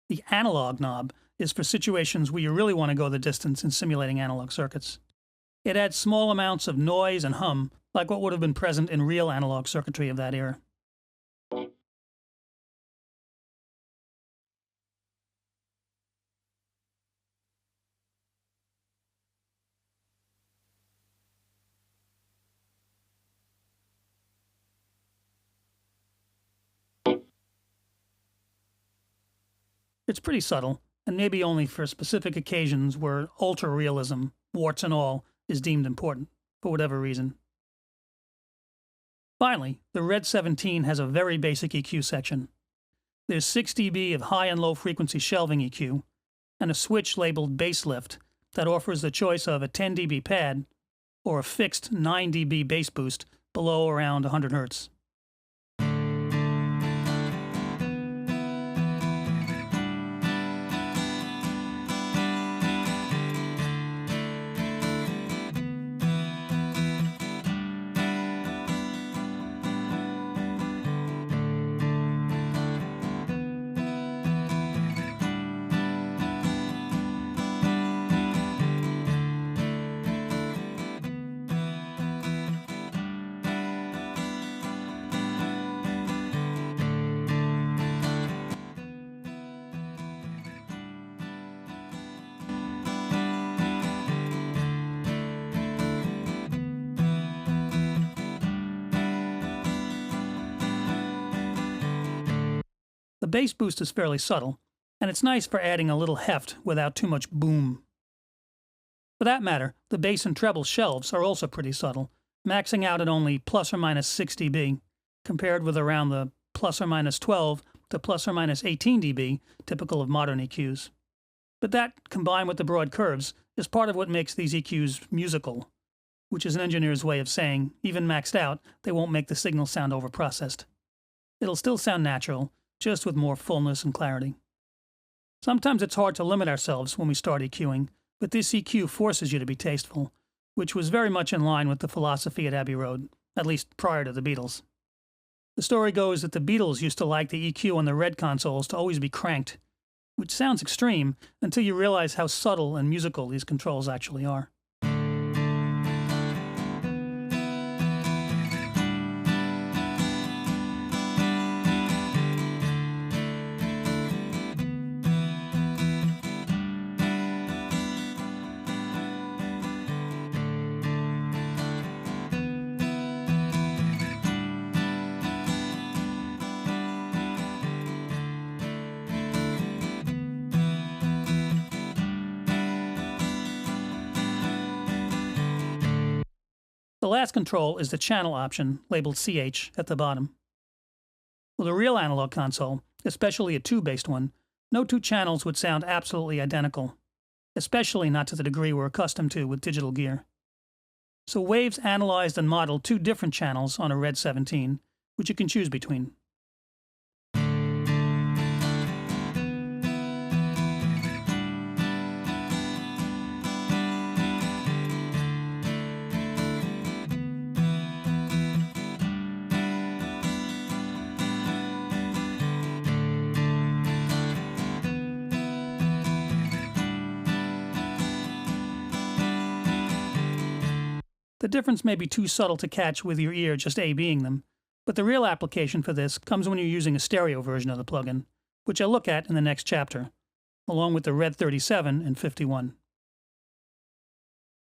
The analog knob is for situations where you really want to go the distance in simulating analog circuits. It adds small amounts of noise and hum, like what would have been present in real analog circuitry of that era. It's pretty subtle, and maybe only for specific occasions where ultra-realism, warts and all, is deemed important, for whatever reason. Finally, the REDD 17 has a very basic EQ section. There's 6 dB of high and low frequency shelving EQ, and a switch labeled bass lift that offers the choice of a 10 dB pad or a fixed 9 dB bass boost below around 100 Hz. The bass boost is fairly subtle, and it's nice for adding a little heft without too much boom. For that matter, the bass and treble shelves are also pretty subtle, maxing out at only plus or minus 6 dB, compared with around the plus or minus 12 to plus or minus 18 dB typical of modern EQs. But that, combined with the broad curves, is part of what makes these EQs musical, which is an engineer's way of saying, even maxed out, they won't make the signal sound overprocessed. It'll still sound natural, just with more fullness and clarity. Sometimes it's hard to limit ourselves when we start EQing, but this EQ forces you to be tasteful, which was very much in line with the philosophy at Abbey Road, at least prior to the Beatles. The story goes that the Beatles used to like the EQ on the REDD consoles to always be cranked, which sounds extreme until you realize how subtle and musical these controls actually are. The last control is the channel option, labeled CH, at the bottom. With a real analog console, especially a tube-based one, no two channels would sound absolutely identical, especially not to the degree we're accustomed to with digital gear. So Waves analyzed and modeled 2 different channels on a REDD 17, which you can choose between. The difference may be too subtle to catch with your ear just A/Bing them, but the real application for this comes when you're using a stereo version of the plugin, which I'll look at in the next chapter, along with the REDD 37 and 51.